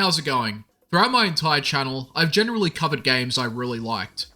how's it going? Throughout my entire channel, I've generally covered games I really liked.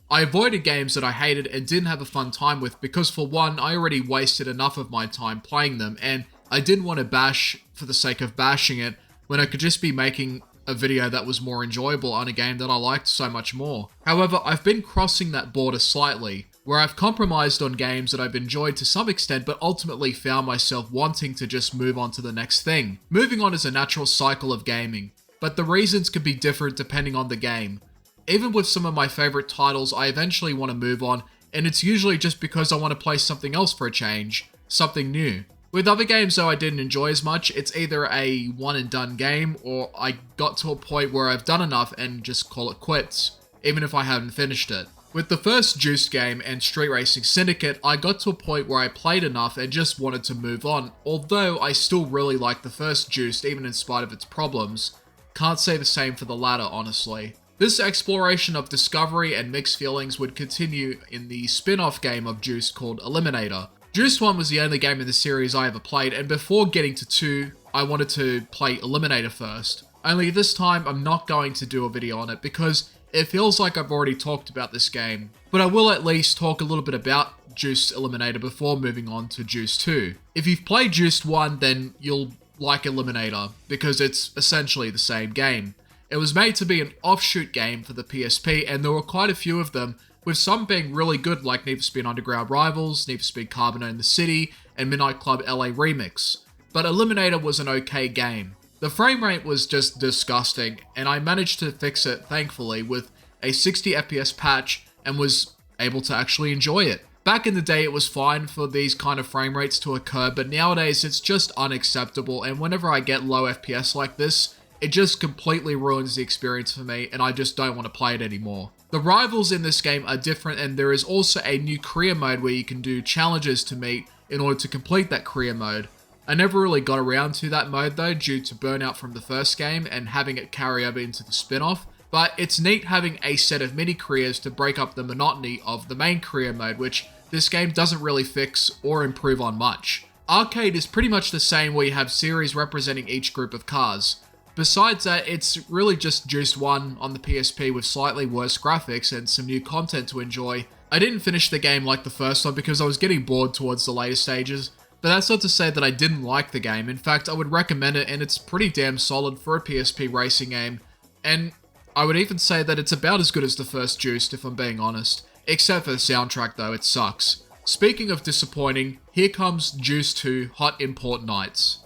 I avoided games that I hated and didn't have a fun time with because for one, I already wasted enough of my time playing them and I didn't want to bash for the sake of bashing it when I could just be making a video that was more enjoyable on a game that I liked so much more. However, I've been crossing that border slightly, where I've compromised on games that I've enjoyed to some extent but ultimately found myself wanting to just move on to the next thing. Moving on is a natural cycle of gaming, but the reasons could be different depending on the game. Even with some of my favorite titles, I eventually want to move on, and it's usually just because I want to play something else for a change, something new. With other games though I didn't enjoy as much, it's either a one and done game, or I got to a point where I've done enough and just call it quits, even if I haven't finished it. With the first Juiced game and Street Racing Syndicate, I got to a point where I played enough and just wanted to move on, although I still really like the first Juiced even in spite of its problems. Can't say the same for the latter, honestly. This exploration of discovery and mixed feelings would continue in the spin-off game of Juiced called Eliminator. Juiced 1 was the only game in the series I ever played, and before getting to 2, I wanted to play Eliminator first. Only this time, I'm not going to do a video on it because it feels like I've already talked about this game. But I will at least talk a little bit about Juiced Eliminator before moving on to Juiced 2. If you've played Juiced 1, then you'll like Eliminator, because it's essentially the same game. It was made to be an offshoot game for the PSP, and there were quite a few of them, with some being really good like Need for Speed Underground Rivals, Need for Speed Carbon in the City, and Midnight Club LA Remix. But Eliminator was an okay game. The frame rate was just disgusting, and I managed to fix it, thankfully, with a 60 FPS patch, and was able to actually enjoy it. Back in the day, it was fine for these kind of frame rates to occur, but nowadays it's just unacceptable, and whenever I get low FPS like this, it just completely ruins the experience for me, and I just don't want to play it anymore. The rivals in this game are different, and there is also a new career mode where you can do challenges to meet in order to complete that career mode. I never really got around to that mode though, due to burnout from the first game and having it carry over into the spin-off, but it's neat having a set of mini careers to break up the monotony of the main career mode, which this game doesn't really fix or improve on much. Arcade is pretty much the same, where you have series representing each group of cars. Besides that, it's really just Juiced 1 on the PSP with slightly worse graphics and some new content to enjoy. I didn't finish the game like the first one because I was getting bored towards the later stages, but that's not to say that I didn't like the game. In fact, I would recommend it, and it's pretty damn solid for a PSP racing game, and I would even say that it's about as good as the first Juiced, if I'm being honest. Except for the soundtrack though, it sucks. Speaking of disappointing, here comes Juiced 2 Hot Import Nights.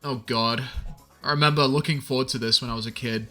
Oh god, I remember looking forward to this when I was a kid.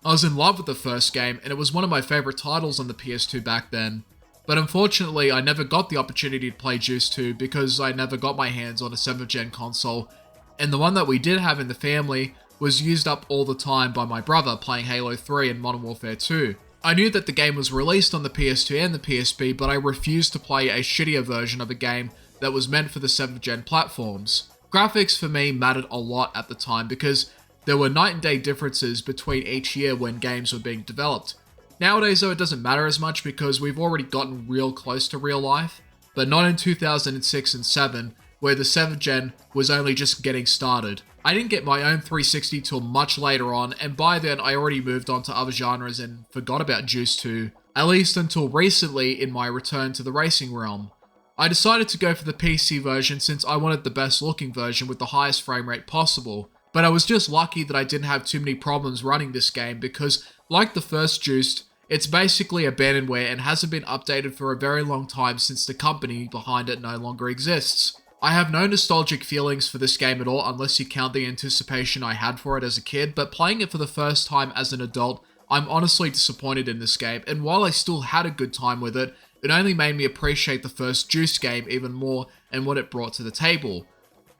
I was in love with the first game, and it was one of my favorite titles on the PS2 back then. But unfortunately, I never got the opportunity to play Juiced 2 because I never got my hands on a 7th gen console, and the one that we did have in the family was used up all the time by my brother playing Halo 3 and Modern Warfare 2. I knew that the game was released on the PS2 and the PSP, but I refused to play a shittier version of a game that was meant for the 7th gen platforms. Graphics for me mattered a lot at the time because there were night and day differences between each year when games were being developed. Nowadays though, it doesn't matter as much because we've already gotten real close to real life, but not in 2006 and 7, where the 7th gen was only just getting started. I didn't get my own 360 till much later on, and by then I already moved on to other genres and forgot about Juiced 2, at least until recently in my return to the racing realm. I decided to go for the PC version since I wanted the best looking version with the highest frame rate possible, but I was just lucky that I didn't have too many problems running this game because, like the first Juiced, it's basically abandonware and hasn't been updated for a very long time since the company behind it no longer exists. I have no nostalgic feelings for this game at all unless you count the anticipation I had for it as a kid, but playing it for the first time as an adult, I'm honestly disappointed in this game, and while I still had a good time with it, it only made me appreciate the first Juice game even more and what it brought to the table.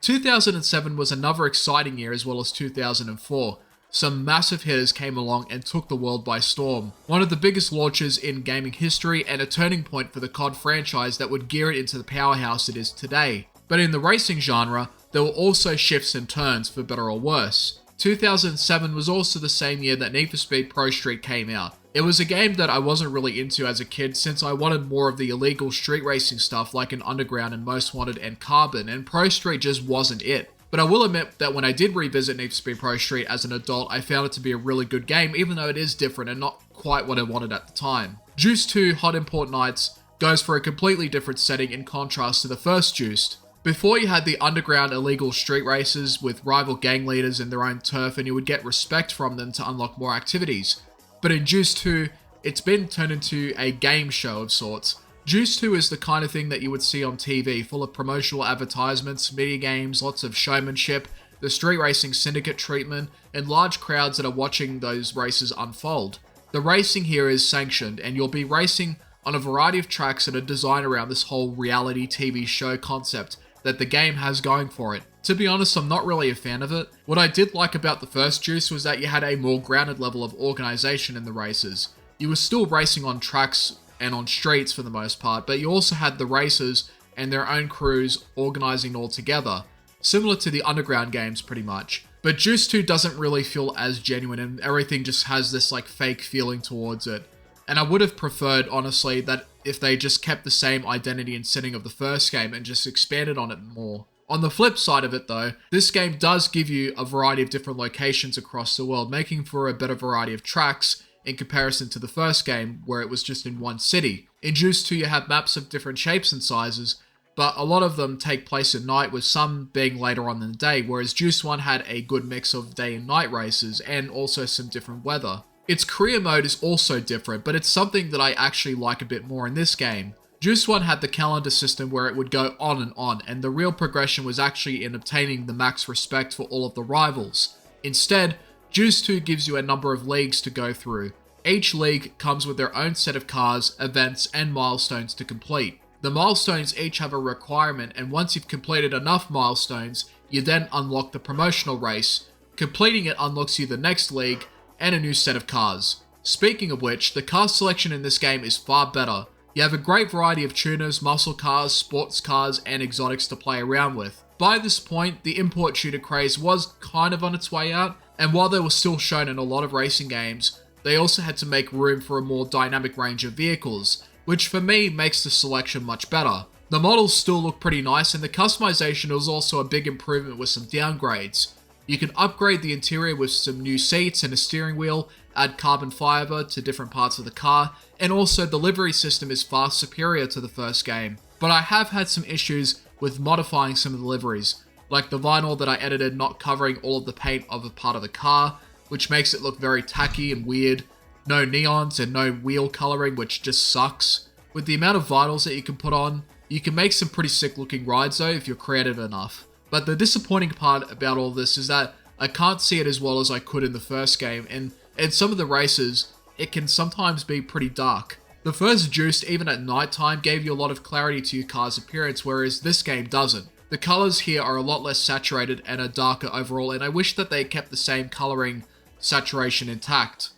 2007 was another exciting year as well as 2004. Some massive hitters came along and took the world by storm. One of the biggest launches in gaming history and a turning point for the COD franchise that would gear it into the powerhouse it is today. But in the racing genre, there were also shifts and turns for better or worse. 2007 was also the same year that Need for Speed Pro Street came out. It was a game that I wasn't really into as a kid since I wanted more of the illegal street racing stuff like an Underground and Most Wanted and Carbon, and Pro Street just wasn't it. But I will admit that when I did revisit Need for Speed Pro Street as an adult, I found it to be a really good game, even though it is different and not quite what I wanted at the time. Juiced 2 Hot Import Nights goes for a completely different setting in contrast to the first Juiced. Before, you had the underground illegal street races with rival gang leaders in their own turf, and you would get respect from them to unlock more activities. But in Juice 2, it's been turned into a game show of sorts. Juice 2 is the kind of thing that you would see on TV, full of promotional advertisements, media games, lots of showmanship, the street racing syndicate treatment, and large crowds that are watching those races unfold. The racing here is sanctioned, and you'll be racing on a variety of tracks that are designed around this whole reality TV show concept that the game has going for it. To be honest, I'm not really a fan of it. What I did like about the first Juice was that you had a more grounded level of organization in the races. You were still racing on tracks and on streets for the most part, but you also had the racers and their own crews organizing all together, similar to the Underground games pretty much. But Juice 2 doesn't really feel as genuine, and everything just has this like fake feeling towards it. And I would have preferred, honestly, that if they just kept the same identity and setting of the first game and just expanded on it more. On the flip side of it though, this game does give you a variety of different locations across the world, making for a better variety of tracks in comparison to the first game where it was just in one city. In Juice 2 you have maps of different shapes and sizes, but a lot of them take place at night, with some being later on in the day, whereas Juice 1 had a good mix of day and night races and also some different weather. Its career mode is also different, but it's something that I actually like a bit more in this game. Juice 1 had the calendar system where it would go on, and the real progression was actually in obtaining the max respect for all of the rivals. Instead, Juice 2 gives you a number of leagues to go through. Each league comes with their own set of cars, events, and milestones to complete. The milestones each have a requirement, and once you've completed enough milestones, you then unlock the promotional race. Completing it unlocks you the next league, and a new set of cars. Speaking of which, the car selection in this game is far better. You have a great variety of tuners, muscle cars, sports cars, and exotics to play around with. By this point, the import shooter craze was kind of on its way out, and while they were still shown in a lot of racing games, they also had to make room for a more dynamic range of vehicles, which for me makes the selection much better. The models still look pretty nice, and the customization was also a big improvement with some downgrades. You can upgrade the interior with some new seats and a steering wheel, add carbon fiber to different parts of the car, and also the livery system is far superior to the first game. But I have had some issues with modifying some of the liveries, like the vinyl that I edited not covering all of the paint of a part of the car, which makes it look very tacky and weird. No neons and no wheel coloring, which just sucks. With the amount of vinyls that you can put on, you can make some pretty sick looking rides though if you're creative enough. But the disappointing part about all this is that I can't see it as well as I could in the first game, and in some of the races, it can sometimes be pretty dark. The first Juiced, even at nighttime, gave you a lot of clarity to your car's appearance, whereas this game doesn't. The colors here are a lot less saturated and are darker overall, and I wish that they kept the same coloring saturation intact.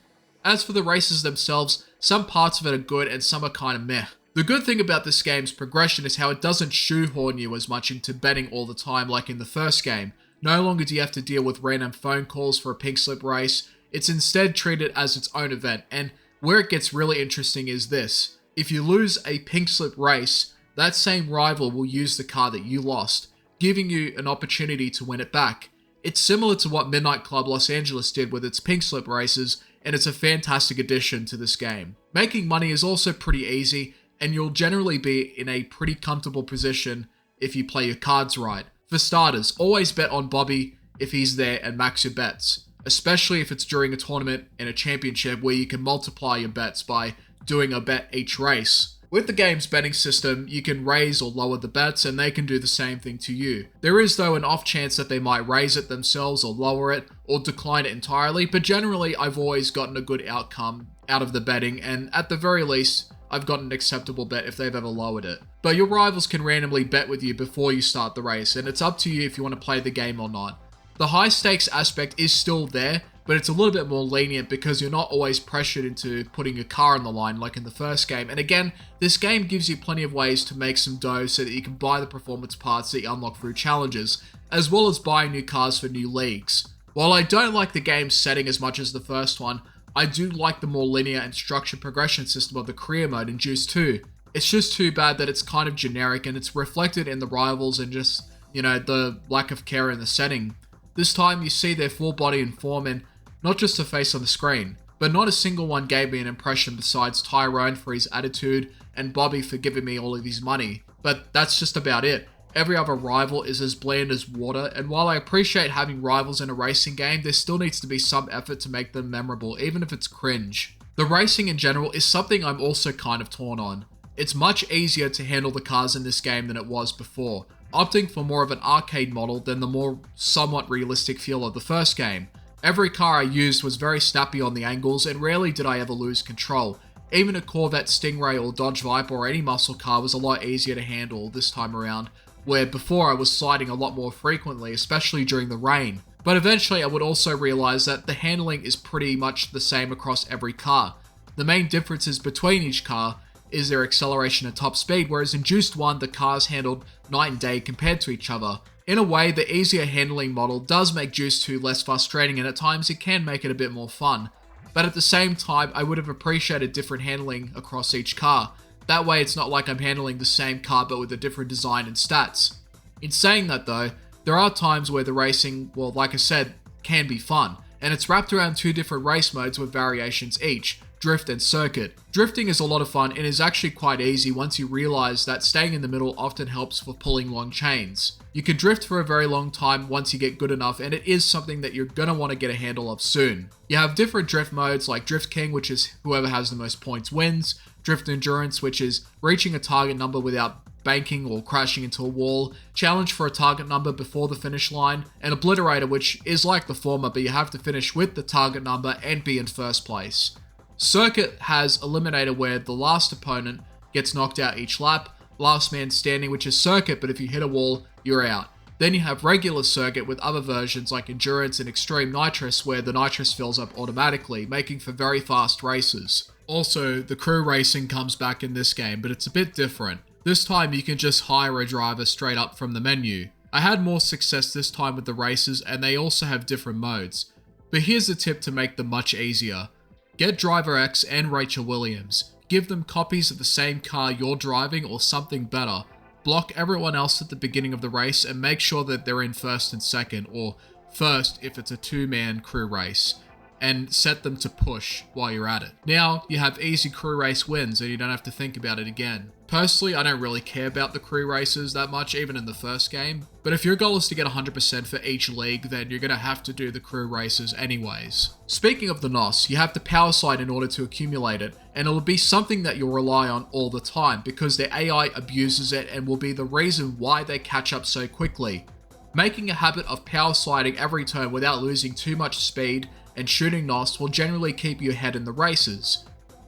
As for the races themselves, some parts of it are good and some are kind of meh. The good thing about this game's progression is how it doesn't shoehorn you as much into betting all the time like in the first game. No longer do you have to deal with random phone calls for a pink slip race. It's instead treated as its own event, and where it gets really interesting is this. If you lose a pink slip race, that same rival will use the car that you lost, giving you an opportunity to win it back. It's similar to what Midnight Club Los Angeles did with its pink slip races, and it's a fantastic addition to this game. Making money is also pretty easy, and you'll generally be in a pretty comfortable position if you play your cards right. For starters, always bet on Bobby if he's there and max your bets, especially if it's during a tournament and a championship where you can multiply your bets by doing a bet each race. With the game's betting system, you can raise or lower the bets and they can do the same thing to you. There is though an off chance that they might raise it themselves or lower it or decline it entirely, but generally I've always gotten a good outcome out of the betting, and at the very least, I've gotten an acceptable bet if they've ever lowered it. But your rivals can randomly bet with you before you start the race, and it's up to you if you want to play the game or not. The high stakes aspect is still there, but it's a little bit more lenient because you're not always pressured into putting your car on the line like in the first game. And again, this game gives you plenty of ways to make some dough so that you can buy the performance parts that you unlock through challenges, as well as buying new cars for new leagues. While I don't like the game's setting as much as the first one, I do like the more linear and structured progression system of the career mode in Juice 2. It's just too bad that it's kind of generic and it's reflected in the rivals and just, the lack of care in the setting. This time you see their full body and form and not just a face on the screen, but not a single one gave me an impression besides Tyrone for his attitude and Bobby for giving me all of his money. But that's just about it. Every other rival is as bland as water, and while I appreciate having rivals in a racing game, there still needs to be some effort to make them memorable, even if it's cringe. The racing in general is something I'm also kind of torn on. It's much easier to handle the cars in this game than it was before, opting for more of an arcade model than the more somewhat realistic feel of the first game. Every car I used was very snappy on the angles, and rarely did I ever lose control. Even a Corvette Stingray or Dodge Viper or any muscle car was a lot easier to handle this time around, where before I was sliding a lot more frequently, especially during the rain. But eventually I would also realize that the handling is pretty much the same across every car. The main differences between each car is their acceleration and top speed, whereas in Juiced 1 the cars handled night and day compared to each other. In a way, the easier handling model does make Juice 2 less frustrating, and at times it can make it a bit more fun. But at the same time, I would have appreciated different handling across each car. That way it's not like I'm handling the same car but with a different design and stats. In saying that though, there are times where the racing, well, like I said, can be fun, and it's wrapped around two different race modes with variations each, drift and circuit. Drifting is a lot of fun and is actually quite easy once you realize that staying in the middle often helps for pulling long chains. You can drift for a very long time once you get good enough, and it is something that you're gonna want to get a handle of soon. You have different drift modes like Drift King, which is whoever has the most points wins, Drift Endurance, which is reaching a target number without banking or crashing into a wall, Challenge for a target number before the finish line, and Obliterator, which is like the former but you have to finish with the target number and be in first place. Circuit has Eliminator, where the last opponent gets knocked out each lap, Last Man Standing, which is circuit, but if you hit a wall, you're out. Then you have regular circuit with other versions like Endurance and Extreme Nitrous, where the nitrous fills up automatically, making for very fast races. Also, the crew racing comes back in this game, but it's a bit different. This time you can just hire a driver straight up from the menu. I had more success this time with the races, and they also have different modes. But here's a tip to make them much easier. Get Driver X and Rachel Williams. Give them copies of the same car you're driving or something better. Block everyone else at the beginning of the race and make sure that they're in first and second, or first if it's a two-man crew race, and set them to push while you're at it. Now you have easy crew race wins and you don't have to think about it again. Personally, I don't really care about the crew races that much, even in the first game, but if your goal is to get 100% for each league, then you're going to have to do the crew races anyways. Speaking of the NOS, you have to power slide in order to accumulate it, and it'll be something that you'll rely on all the time because their AI abuses it and will be the reason why they catch up so quickly. Making a habit of power sliding every turn without losing too much speed and shooting NOS will generally keep you ahead in the races.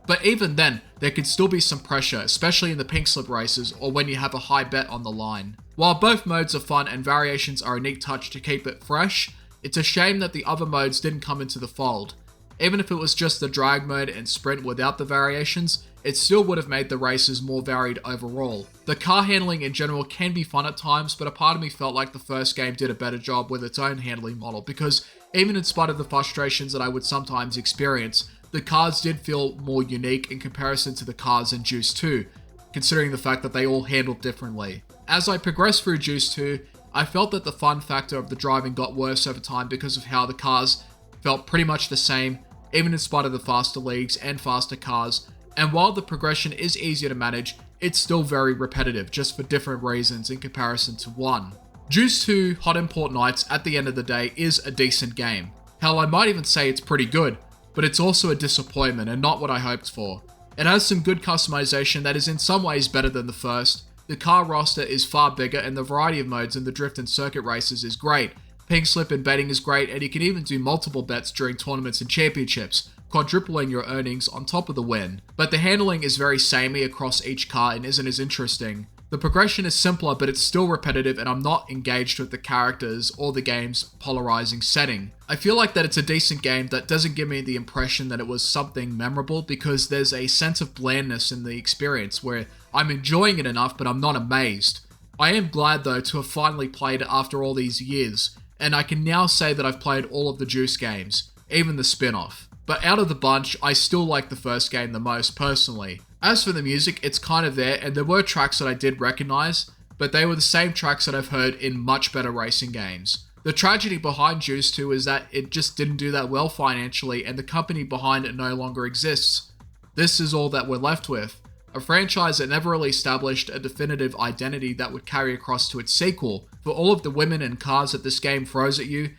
But even then, there could still be some pressure, especially in the pink slip races or when you have a high bet on the line. While both modes are fun and variations are a neat touch to keep it fresh, it's a shame that the other modes didn't come into the fold. Even if it was just the drag mode and sprint without the variations, it still would have made the races more varied overall. The car handling in general can be fun at times, but a part of me felt like the first game did a better job with its own handling model, because even in spite of the frustrations that I would sometimes experience, the cars did feel more unique in comparison to the cars in Juice 2, considering the fact that they all handled differently. As I progressed through Juice 2, I felt that the fun factor of the driving got worse over time because of how the cars felt pretty much the same, even in spite of the faster leagues and faster cars, and while the progression is easier to manage, it's still very repetitive, just for different reasons in comparison to 1. Juice 2 Hot Import Nights at the end of the day is a decent game. Hell, I might even say it's pretty good, but it's also a disappointment and not what I hoped for. It has some good customization that is in some ways better than the first. The car roster is far bigger and the variety of modes in the drift and circuit races is great. Pink slip and betting is great, and you can even do multiple bets during tournaments and championships, quadrupling your earnings on top of the win. But the handling is very samey across each car and isn't as interesting. The progression is simpler, but it's still repetitive, and I'm not engaged with the characters or the game's polarizing setting. I feel like that it's a decent game that doesn't give me the impression that it was something memorable, because there's a sense of blandness in the experience where I'm enjoying it enough, but I'm not amazed. I am glad though to have finally played it after all these years, and I can now say that I've played all of the Juice games, even the spin-off. But out of the bunch, I still like the first game the most personally. As for the music, it's kind of there, and there were tracks that I did recognize, but they were the same tracks that I've heard in much better racing games. The tragedy behind Juice 2 is that it just didn't do that well financially, and the company behind it no longer exists. This is all that we're left with. A franchise that never really established a definitive identity that would carry across to its sequel. For all of the women and cars that this game throws at you,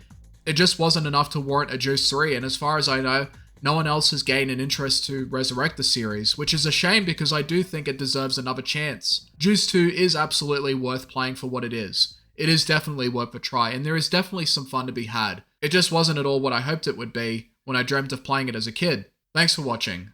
it just wasn't enough to warrant a Juice 3, and as far as I know, no one else has gained an interest to resurrect the series, which is a shame because I do think it deserves another chance. Juice 2 is absolutely worth playing for what it is. It is definitely worth a try, and there is definitely some fun to be had. It just wasn't at all what I hoped it would be when I dreamt of playing it as a kid. Thanks for watching.